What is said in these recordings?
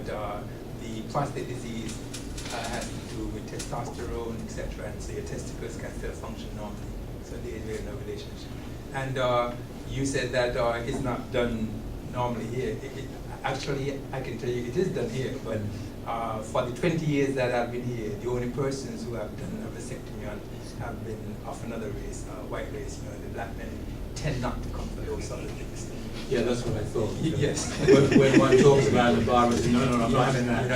but the prostate disease has to do with testosterone, etc., and so your testicles can still function normally. So there is really no relationship. And you said that it's not done normally here. Actually, I can tell you it is done here, but for the 20 years that I've been here, the only persons who have done a vasectomy have been of another race, white race. You know, the black men tend not to come for those sort of things. Yeah, that's what I thought. Yes. When one talks about the barbers, no, I'm not having that. You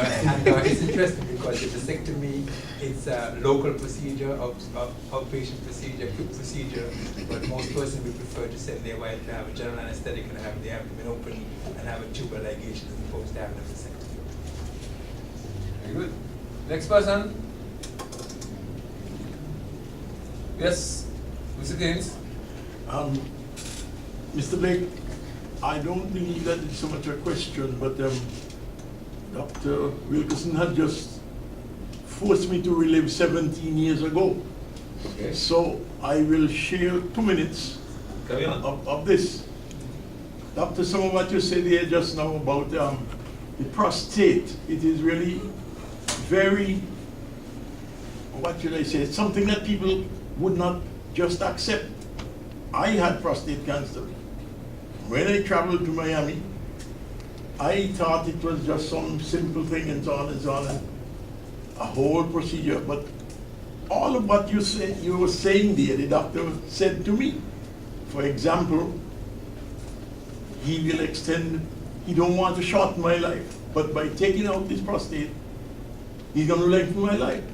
know, and it's interesting because the vasectomy, it's a local procedure, outpatient procedure, quick procedure, but most persons would prefer to send their wife to have a general anesthetic and have the abdomen open and have a tubal ligation as opposed to having a vasectomy. Very good. Next person. Yes, Mr. Gaines. Mr. Blake, I don't believe that it's so much a question, but Dr. Wilkinson had just forced me to relive 17 years ago. Okay. So I will share 2 minutes of this. Doctor, some of what you said here just now about the prostate, it is really very, what should I say, something that people would not just accept. I had prostate cancer. When I traveled to Miami, I thought it was just some simple thing and so on and so on, and a whole procedure. But all of what you were saying there, the doctor said to me. For example, he will extend, he don't want to shorten my life, but by taking out this prostate, he's going to lengthen my life.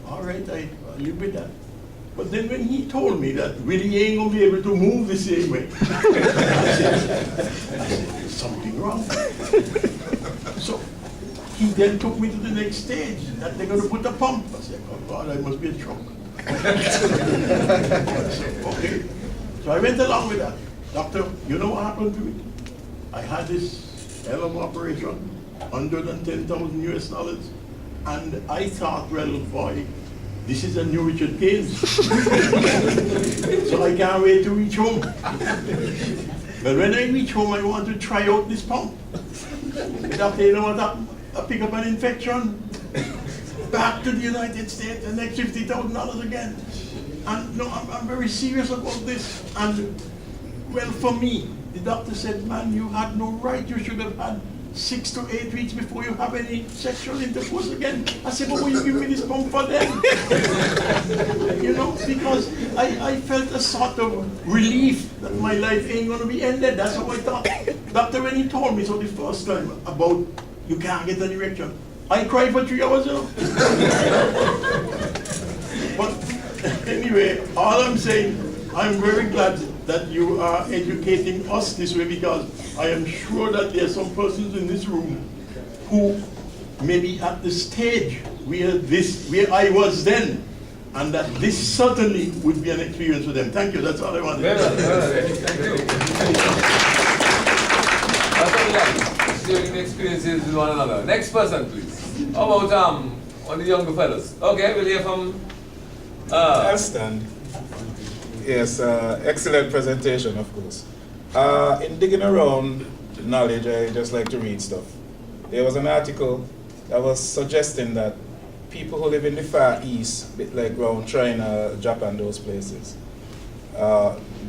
All right, I live with that. But then when he told me that Willie ain't going to be able to move the same way, I said, there's something wrong. So he then took me to the next stage, that they're going to put a pump. I said, oh God, I must be a stroke. Okay. So I went along with that. Doctor, you know what happened to me? I had this hell of an operation, $110,000 US, and I thought, well, boy, this is a new Richard Gaines. So I can't wait to reach home. But when I reach home, I want to try out this pump. The doctor, you know what happened? I pick up an infection, back to the United States, the next $50,000 again. And no, I'm very serious about this. And well, for me, the doctor said, man, you had no right. You should have had 6 to 8 weeks before you have any sexual intercourse again. I said, but will you give me this pump for them? You know, because I felt a sort of relief that my life ain't going to be ended. That's how I thought. Doctor, when he told me so the first time about you can't get an erection, I cried for 3 hours, you know. But anyway, all I'm saying, I'm very glad that you are educating us this way, because I am sure that there are some persons in this room who may be at the stage where I was then, and that this certainly would be an experience for them. Thank you, that's all I wanted to say. Thank you. That's what we like, sharing experiences with one another. Next person, please. How about one of the younger fellows? Okay, we'll hear from... I'll stand. Yes, excellent presentation, of course. In digging around knowledge, I just like to read stuff. There was an article that was suggesting that people who live in the Far East, bit like around China, Japan, those places,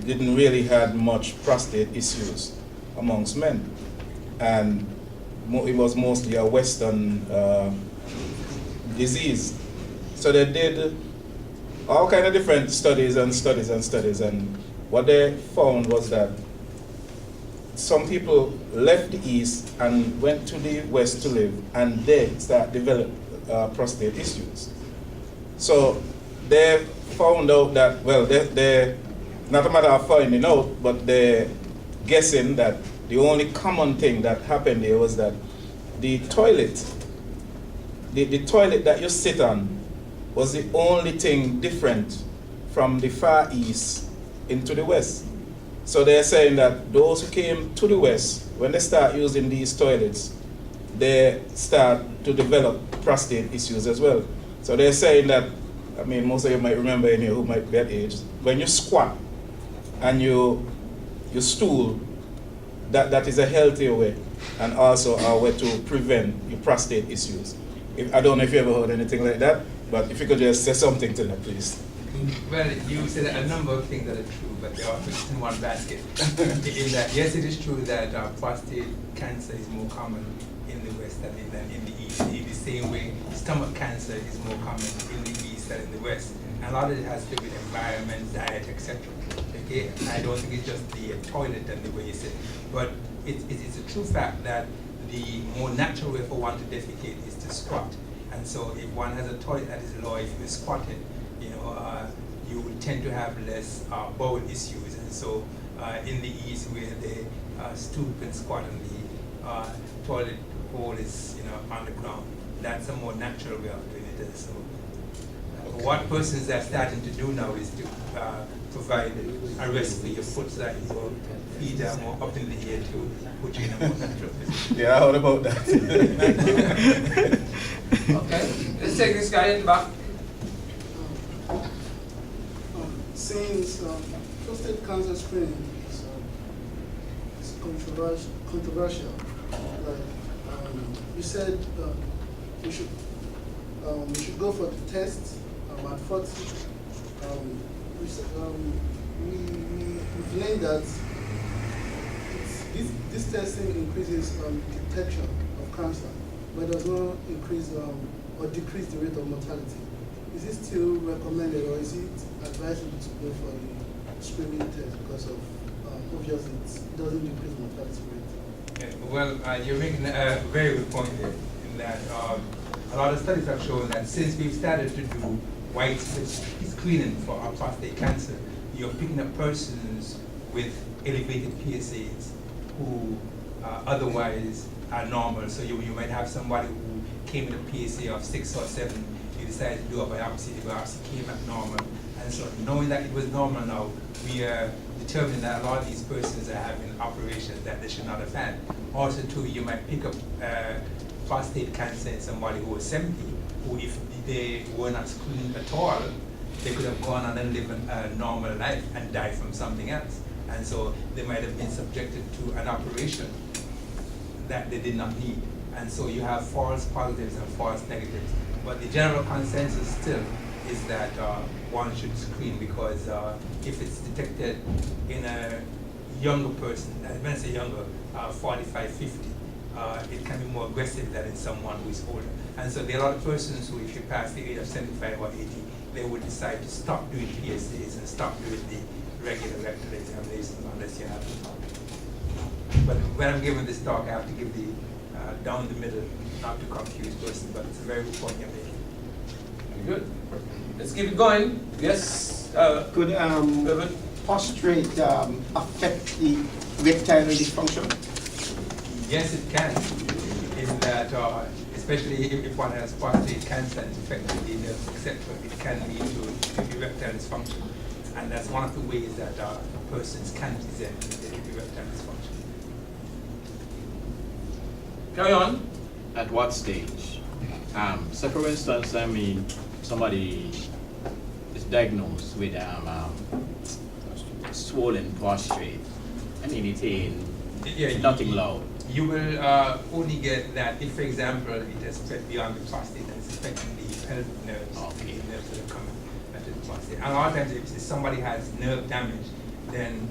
didn't really have much prostate issues amongst men. And it was mostly a Western disease. So they did all kind of different studies, and what they found was that some people left the East and went to the West to live, and they start develop prostate issues. So they found out that, well, they not a matter of finding out, but they're guessing that the only common thing that happened there was that the toilet, the toilet that you sit on, was the only thing different from the Far East into the West. So they're saying that those who came to the West, when they start using these toilets, they start to develop prostate issues as well. So they're saying that, I mean, most of you might remember in here who might be at age, when you squat and you stool, that is a healthier way and also a way to prevent your prostate issues. I don't know if you ever heard anything like that, but if you could just say something to that, please. Well, you said a number of things that are true, but they are put in one basket. In that, yes, it is true that prostate cancer is more common in the West than in the East. In the same way, stomach cancer is more common in the East than in the West. And a lot of it has to do with environment, diet, etc. Okay, I don't think it's just the toilet and the way you sit, but it's a true fact that the more natural way for one to defecate is to squat. And so if one has a toilet that is low, if you squat it, you will tend to have less bowel issues. And so in the East, where they stoop and squat and the toilet bowl is on the ground, that's a more natural way of doing it. And so what persons are starting to do now is to provide a rest for your foot so that your feet are more up in the air to put you in a more natural position. Yeah, I heard about that. Okay, let's take this guy in the back. Since prostate cancer screening is controversial, like you said, we should go for the test at 40. We learned that this testing increases detection of cancer, but does not increase or decrease the rate of mortality. Is it still recommended, or is it advisable to go for the screening test because of obviously it doesn't decrease mortality rate? Yeah, well, you're making a very good point there, in that a lot of studies have shown that since we've started to do widespread screening for prostate cancer, you're picking up persons with elevated PSAs who otherwise are normal. So you might have somebody who came with a PSA of 6 or 7, you decided to do a biopsy, the biopsy came up normal. And so knowing that it was normal now, we are determining that a lot of these persons are having operations that they should not have had. Also too, you might pick up prostate cancer in somebody who was 70, who if they were not screened at all, they could have gone on and lived a normal life and died from something else. And so they might have been subjected to an operation that they did not need. And so you have false positives and false negatives. But the general consensus still is that one should screen, because if it's detected in a younger person, when I say younger, 45, 50, it can be more aggressive than in someone who is older. And so there are a lot of persons who, if you pass the age of 75 or 80, they would decide to stop doing PSAs and stop doing the regular rectal examinations unless you have to talk. But when I'm giving this talk, I have to give the down the middle, not to confuse person, but it's a very good point you're making. Very good. Let's keep it going. Yes. Could prostrate affect the erectile dysfunction? Yes, it can. In that, especially if one has prostate cancer and it's affected the nerves, etc., it can lead to erectile dysfunction. And that's one of the ways that persons can present the erectile dysfunction. Carry on. At what stage? So for instance, I mean, somebody is diagnosed with swollen prostate. I mean, it's in nothing loud. You will only get that if, for example, it has spread beyond the prostate and it's affecting the pelvic nerves, Okay. the nerves that are coming to the prostate. And a lot of times, if somebody has nerve damage, then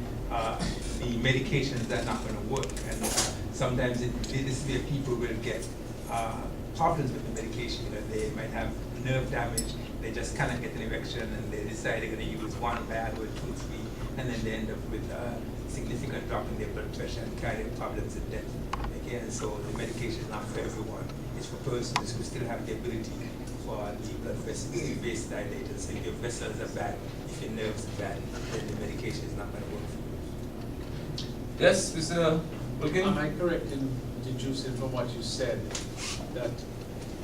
the medications are not going to work. And sometimes this is where people will get problems with the medication. They might have nerve damage, they just cannot get an erection, and they decide they're going to use one bad or 2, 3, and then they end up with significant drop in their blood pressure and cardiac problems and death. Again, so the medication is not for everyone. It's for persons who still have the ability for the blood vessels to be vasodilated. So if your vessels are bad, if your nerves are bad, then the medication is not going to work for you. Yes, Mr. Wilkinson? Am I correct in deducing from what you said that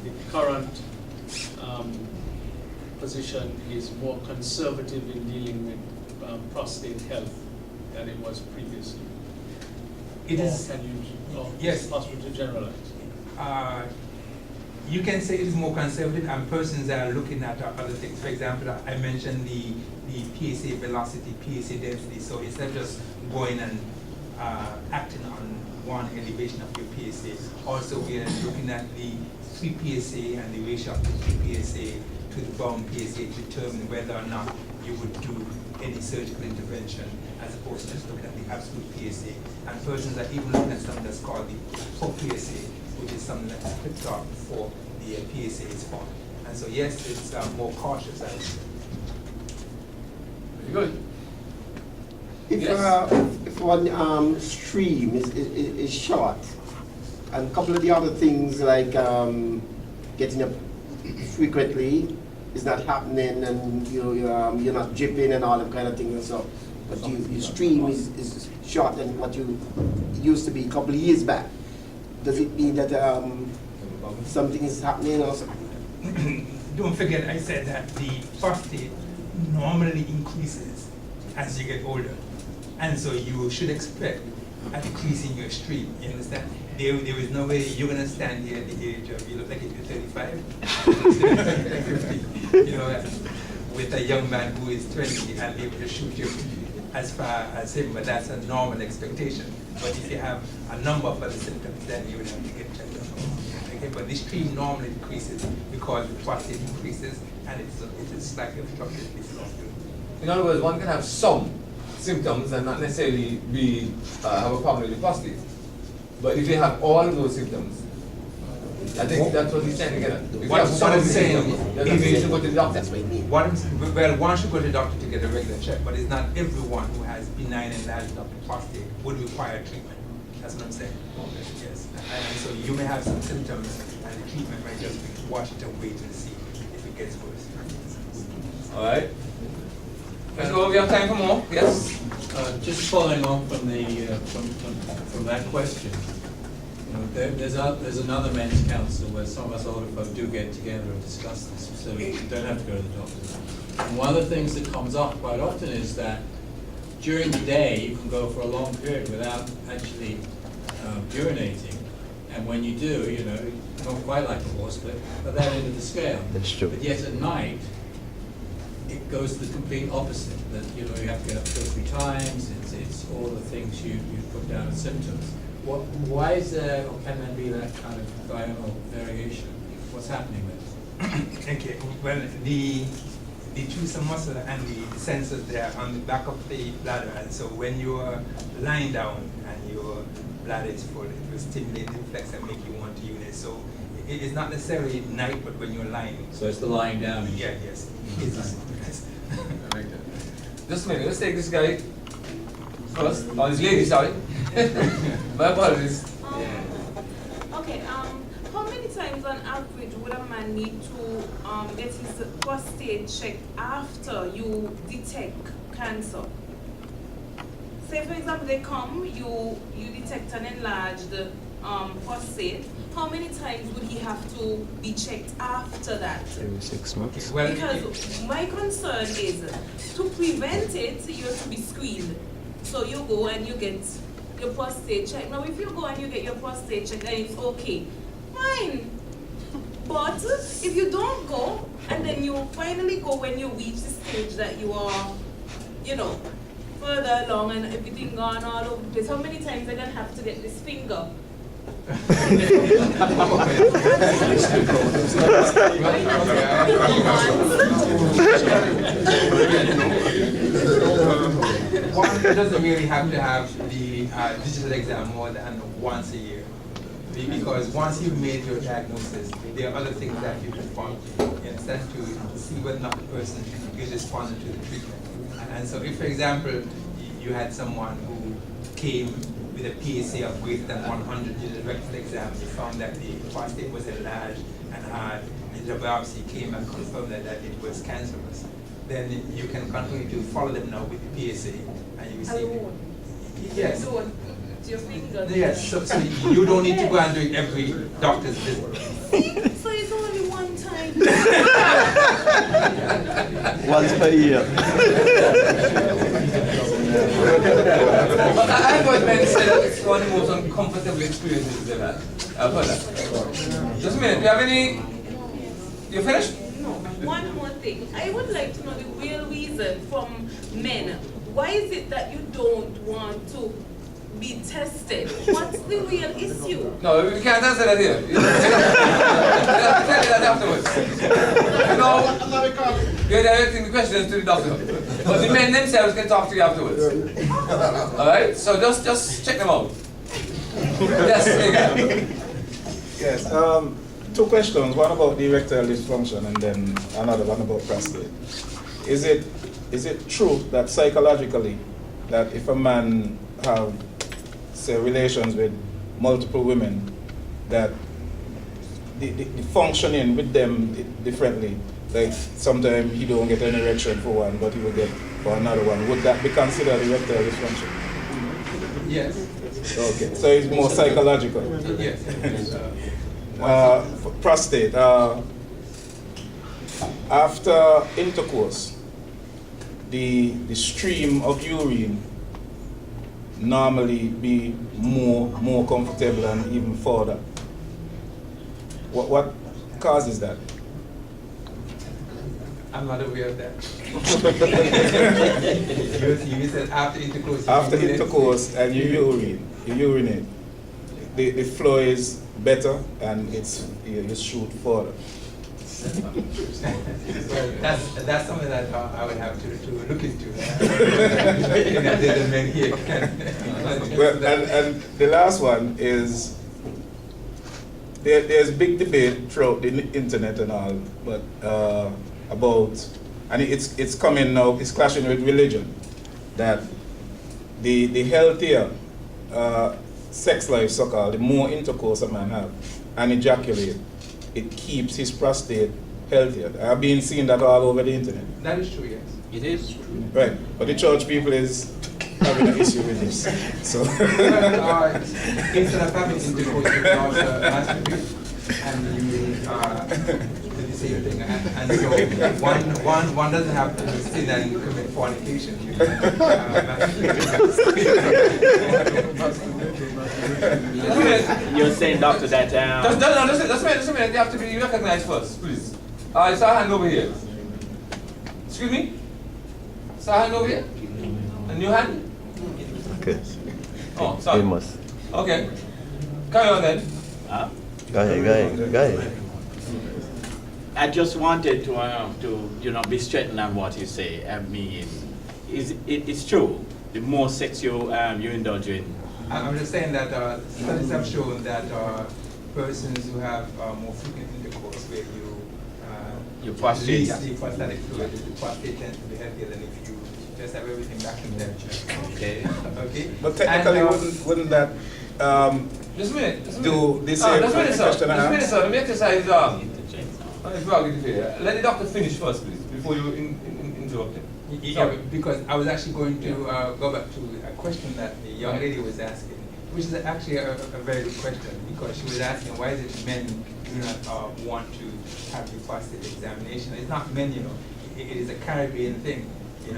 the current position is more conservative in dealing with prostate health than it was previously? It is. Can you, Yes. is it possible to generalize? You can say it is more conservative, and persons are looking at other things. For example, I mentioned the PSA velocity, PSA density. So instead of just going and acting on one elevation of your PSA. Also, we are looking at the free PSA and the ratio of the free PSA to the bound PSA to determine whether or not you would do any surgical intervention as opposed to just looking at the absolute PSA. And persons are even looking at something that's called the full PSA, which is something that's clipped off before the PSA is formed. And so yes, it's more cautious. Very good. If one stream is short, and a couple of the other things like getting up frequently is not happening, and you're not dripping and all that kind of thing and so, but your stream is short than what you used to be a couple of years back. Does it mean that something is happening or something? Don't forget I said that the prostate normally increases as you get older. And so you should expect a decrease in your stream, you understand? There is no way you're going to stand here at the age of, you look like if you're 35, 50, you know, with a young man who is 20 and be able to shoot you as far as him, but that's a normal expectation. But if you have a number of other symptoms, then you would have to get checked out. Okay, but the stream normally decreases because the prostate increases and it is slightly obstructed. In other words, one can have some symptoms and not necessarily have a problem with the prostate. But if you have all of those symptoms, I think that's what he's saying again. What I'm saying is you should go to the doctor. Well, one should go to the doctor to get a regular check, but it's not everyone who has benign enlargement of the prostate would require treatment. That's what I'm saying. Yes. And so you may have some symptoms, and the treatment might just be to watch it and wait and see if it gets worse. All right. So we have time for more. Yes. Just following on from the from that question, you know, there's another men's council where some of us older folk do get together and discuss this, so we don't have to go to the doctor. And one of the things that comes up quite often is that during the day you can go for a long period without actually urinating, and when you do, you know, not quite like a horse, but at that end of the scale. That's true. But yet at night, it goes the complete opposite, that you know you have to get up 2 or 3 times, it's all the things you put down as symptoms. Why is there, or can there be that kind of diurnal variation? What's happening there? Okay, well, the true muscle and the sensors there on the back of the bladder, and so when you're lying down and your bladder is full, it will stimulate the reflex and make you want to urinate. So it is not necessarily at night, but when you're lying. So it's the lying down. Yeah, yes. Just a minute, let's take this guy first. Oh, this lady, sorry. My apologies. Okay, how many times on average would a man need to get his prostate checked after you detect cancer? Say for example they come, you detect an enlarged prostate. How many times would he have to be checked after that? Every 6 months. Well, because my concern is to prevent it, you have to be screened. So you go and you get your prostate checked. Now if you go and you get your prostate checked and it's okay, fine. But if you don't go and then you finally go when you reach the stage that you are, you know, further along and everything gone all over the place, how many times are you gonna have to get this finger? One doesn't really have to have the digital exam more than once a year. Because once you've made your diagnosis, there are other things that you perform instead to see whether or not the person is responding to the treatment. And so if, for example, you had someone who came with a PSA of greater than 100, did a rectal exam, they found that the prostate was enlarged and hard, and the biopsy came and confirmed that it was cancerous, then you can continue to follow them now with the PSA, and you will see. Yes. Your finger. Yes, so you don't need to go and do it every doctor's visit. So it's only one time. Once per year. But I've heard men say that it's one of the most uncomfortable experiences they've had. I've heard that. Just a minute, do you have any? You finished? No, one more thing. I would like to know the real reason from men. Why is it that you don't want to be tested. What's the real issue? No, we can't answer that here. You have to tell me that afterwards. No, you're directing the questions to the doctor. But the men themselves can talk to you afterwards. Alright? So just check them out. Yes, again. Yes, two questions. One about the erectile dysfunction and then another one about prostate. Is it true that psychologically, that if a man have, say, relations with multiple women, that the functioning with them differently, like sometimes he don't get an erection for one, but he will get for another one, would that be considered erectile dysfunction? Yes. Okay, so it's more psychological. Yes. For prostate, after intercourse, the stream of urine normally be more comfortable and even further. What causes that? I'm not aware of that. You said after intercourse. After intercourse and you urinate, the flow is better and you shoot further. Well, that's something that I would have to look into. The men here can. Well, and the last one is there's big debate throughout the internet and all, but about, and it's coming now, it's clashing with religion, that the healthier sex life, so-called, the more intercourse a man have and ejaculate, it keeps his prostate healthier. I've been seeing that all over the internet. That is true, yes. It is true. Right, but the church people is having an issue with this. So instead of having intercourse, you can also masturbate, and you do the same thing. And so one doesn't have to sin and commit fornication. You can, You're saying, doctor, that Just a minute, you have to be recognized first, please. I saw a hand over here. Excuse me? Saw a hand over here? A new hand? Okay. Oh, sorry. Famous. Okay. Carry on then. Go ahead. I just wanted to be straightened on what you say. I mean, it's true. The more sex you indulge in. I'm just saying that studies have shown that persons who have more frequent intercourse, where your prostate, the prostatic fluid, the prostate tends to be healthier than if you just have everything back in temperature. Okay. Okay. But technically, wouldn't that Just a minute. do the same question I asked? Sir. Let me exercise. Let the doctor finish first, please, before you interrupt him. Yeah, because I was actually going to go back to a question that the young lady was asking, which is actually a very good question, because she was asking why is it men do not want to have the prostate examination. It's not men, it is a Caribbean thing,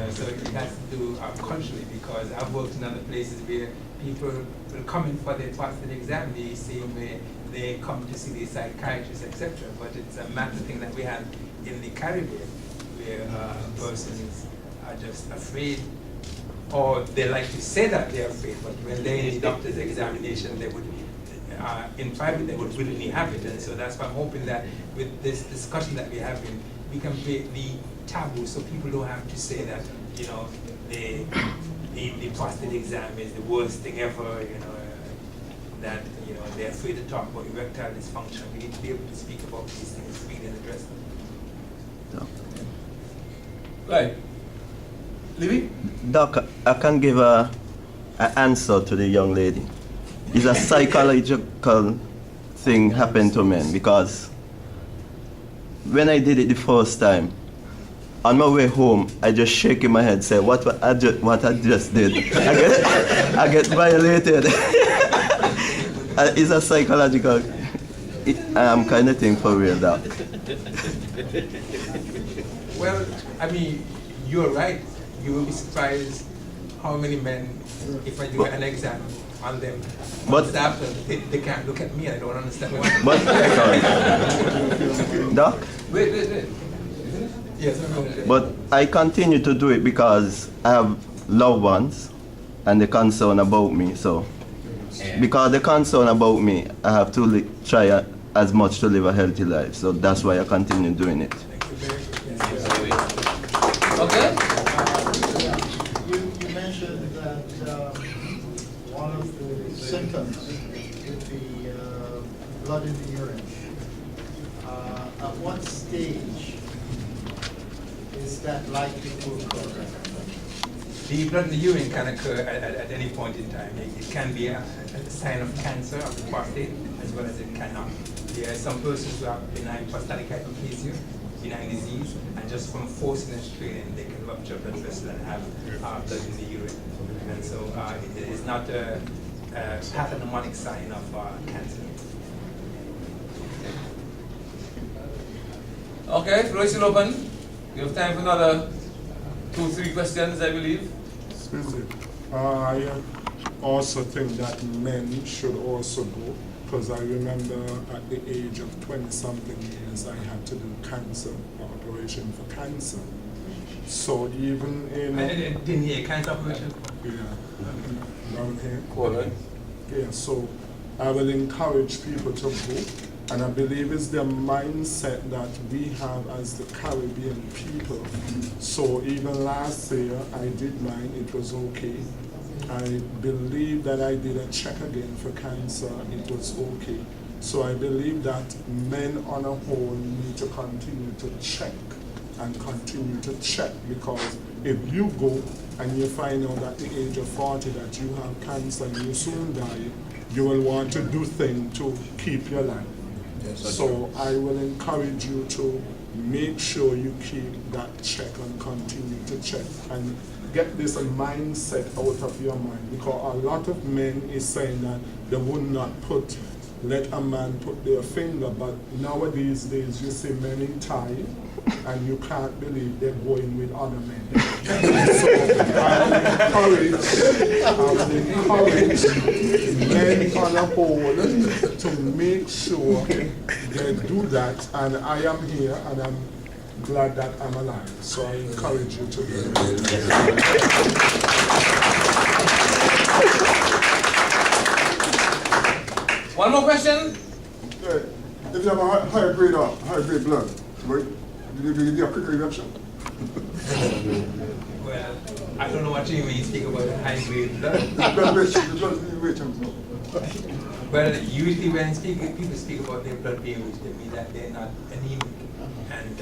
so it has to do culturally, because I've worked in other places where people will come in for their prostate exam the same way they come to see the psychiatrist, etc. But it's a matter thing that we have in the Caribbean, where persons are just afraid, or they like to say that they're afraid, but when they're in the doctor's examination, they would, in private, they would willingly have it. And so that's why I'm hoping that with this discussion that we're having, we can break the taboo, so people don't have to say that, the prostate exam is the worst thing ever, that they're afraid to talk about erectile dysfunction. We need to be able to speak about these things freely and address them. Right. Libby? Doc, I can give an answer to the young lady. It's a psychological thing happened to men, because when I did it the first time, on my way home, I just shaking my head, say, what I just did. I get violated. It's a psychological kind of thing for real, Doc. Well, I mean, you're right. You will be surprised how many men, if I do an exam on them, months after, they can't look at me. I don't understand why. But, Doc? Wait. Yes, But I continue to do it because I have loved ones and the concern about me. So, because the concern about me, I have to try as much to live a healthy life. So that's why I continue doing it. Okay? You mentioned that one of the symptoms with the blood in the urine. At what stage is that likely to occur? The blood in the urine can occur at any point in time. It can be a sign of cancer of the prostate, as well as it cannot. There are some persons who have benign prostatic hyperplasia, benign disease, and just from forcing and straining, they can rupture blood vessel and have blood in the urine. And so it is not a pathognomonic sign of cancer. Okay, floor is still open. We have time for another 2-3 questions, I believe. Excuse me. I also think that men should also go, because I remember at the age of 20-something years, I had to do cancer, operation for cancer. So even in... Didn't hear cancer operation? Yeah. Down here. Colon. Yeah, so I will encourage people to go. And I believe it's the mindset that we have as the Caribbean people. So even last year, I did mine, it was okay. I believe that I did a check again for cancer, it was okay. So I believe that men on a whole need to continue to check and continue to check, because if you go and you find out at the age of 40 that you have cancer and you soon die, you will want to do things to keep your life. So I will encourage you to make sure you keep that check and continue to check and get this mindset out of your mind, because a lot of men is saying that they would not let a man put their finger, but nowadays days you see men in tie and you can't believe they're going with other men. So I will encourage men on a whole to make sure they do that, and I am here and I'm glad that I'm alive. So I encourage you to do it. One more question? If you have a higher grade blood, do you do a quicker reduction? Well, I don't know what you mean when you speak about high grade blood. The blood weight. Well, usually when people speak about their blood being rich, they mean that they're not anemic. And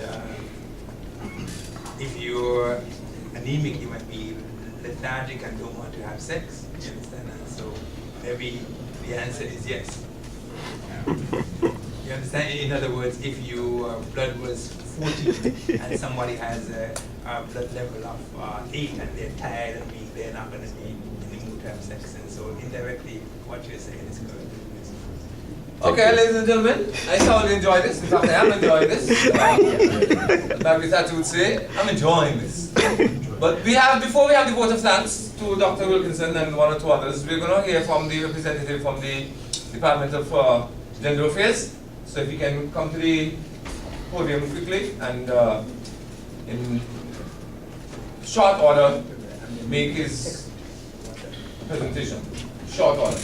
if you're anemic, you might be lethargic and don't want to have sex. You understand? And so maybe the answer is yes. You understand? In other words, if your blood was 40 and somebody has a blood level of 8 and they're tired and weak, they're not going to be in the mood to have sex. And so indirectly, what you're saying is correct. Okay, ladies and gentlemen, I thoroughly enjoy this. In fact, I am enjoying this. Like Tatu would say, I'm enjoying this. But before we have the vote of thanks to Dr. Wilkinson and one or two others, we're going to hear from the representative from the Department of Gender Affairs. So if you can come to the podium quickly and in short order make his presentation. Short order.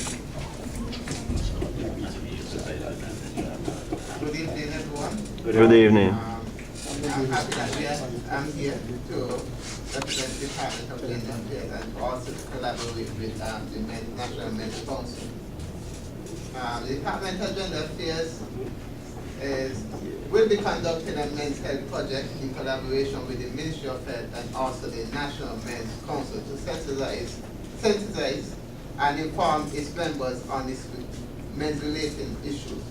Good evening, everyone. Good evening. I'm happy that I'm here to represent the Department of Gender Affairs and to also collaborate with the National Men's Council. The Department of Gender Affairs will be conducting a men's health project in collaboration with the Ministry of Health and also the National Men's Council to sensitize and inform its members on these men's-related issues.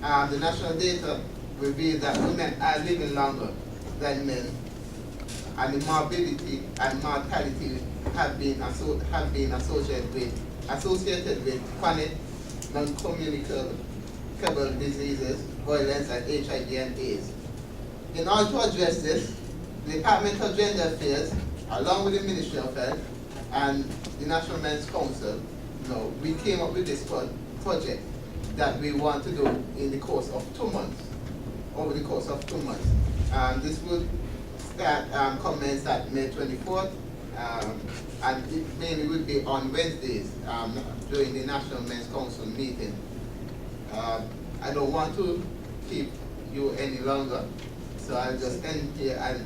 The national data reveals that women are living longer than men, and the morbidity and mortality have been associated with chronic, non-communicable diseases, violence, and HIV and AIDS. In order to address this, the Department of Gender Affairs, along with the Ministry of Health and the National Men's Council, we came up with this project that we want to do in the course of 2 months, over the course of 2 months. This will commence at May 24th And it mainly would be on Wednesdays during the National Men's Council meeting. I don't want to keep you any longer, so I'll just end here and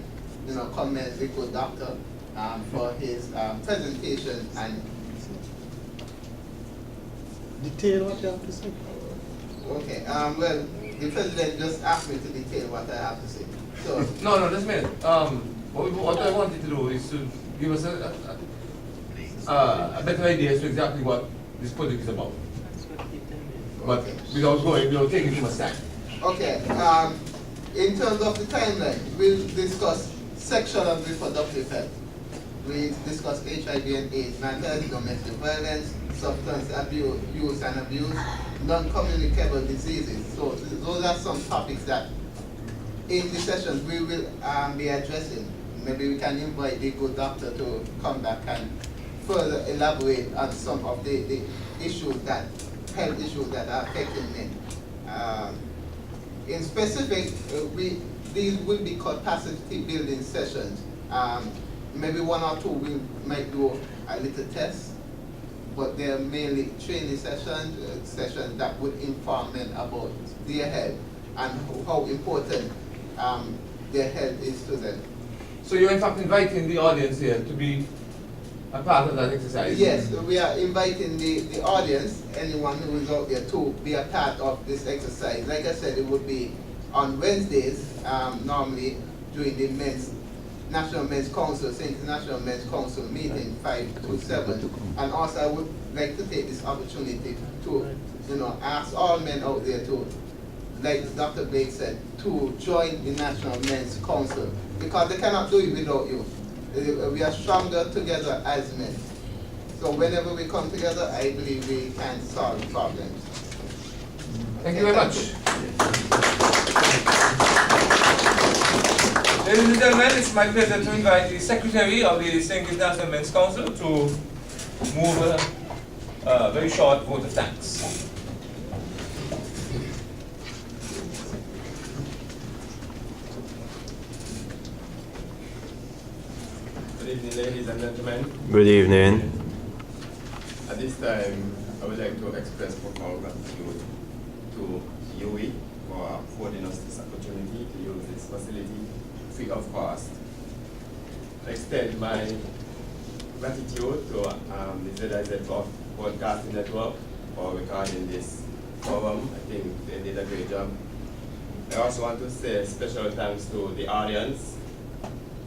commend the good doctor for his presentation and Detail what you have to say. okay. Well, the president just asked me to detail what I have to say. So No, just a minute. What I wanted to do is to give us a better idea as to exactly what this project is about. But without taking too much time. okay. In terms of the timeline, we'll discuss sexual and reproductive health. We discuss HIV and AIDS matters, domestic violence, substance abuse, use and abuse, non-communicable diseases. So those are some topics that in the sessions we will be addressing. Maybe we can invite the good doctor to come back and further elaborate on some of the issues that, health issues that are affecting men. In specific, these will be capacity building sessions. Maybe one or two we might do a little test, but they're mainly training sessions, that would inform men about their health and how important their health is to them. So you're in fact inviting the audience here to be a part of that exercise? Yes, we are inviting the audience, anyone who is out there, to be a part of this exercise. Like I said, it would be on Wednesdays, normally during the National Men's Council, St. International Men's Council meeting 5 to 7. And also I would like to take this opportunity to ask all men out there to, like Dr. Blake said, to join the National Men's Council, because they cannot do it without you. We are stronger together as men. So whenever we come together, I believe we can solve problems. Thank you very much. Ladies and gentlemen, it's my pleasure to invite the Secretary of the St. International Men's Council to move a very short vote of thanks. Good evening, ladies and gentlemen. Good evening. At this time, I would like to express profound gratitude to UE for affording us this opportunity to use this facility free of cost. I extend my gratitude to the ZIZ Broadcasting Network for recording this forum. I think they did a great job. I also want to say special thanks to the audience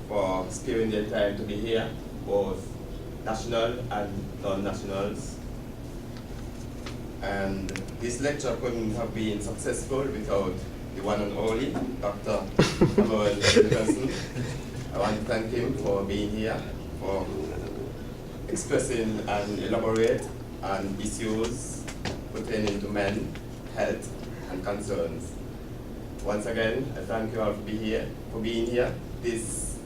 for sparing their time to be here, both national and non-nationals. And this lecture couldn't have been successful without the one and only Dr. Wilkinson. I want to thank him for being here, for expressing and elaborate on issues pertaining to men, health, and concerns. Once again, I thank you all for being here. This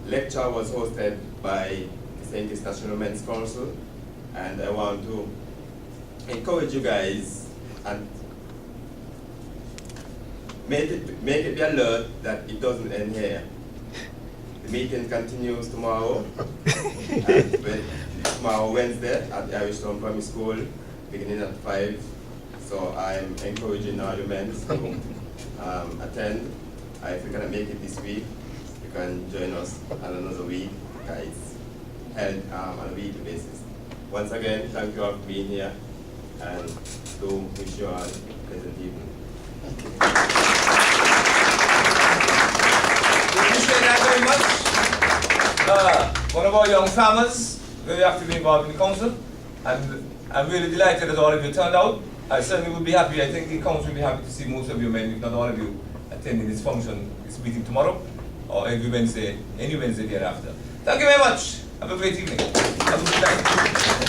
lecture was hosted by the St. International Men's Council, and I want to encourage you guys and make it be alert that it doesn't end here. The meeting continues tomorrow, tomorrow Wednesday at the Irish Town Primary School, beginning at 5. So I'm encouraging all the men to attend. If you cannot make it this week, you can join us on another week, guys, held on a weekly basis. Once again, thank you all for being here, and do wish you all a pleasant evening. We appreciate that very much. One of our young farmers, very actively involved in the council, and I'm really delighted that all of you turned out. I certainly would be happy, I think the council will be happy to see most of you men, if not all of you, attending this function, this meeting tomorrow, or every Wednesday, any Wednesday thereafter. Thank you very much. Have a great evening. Have a good night.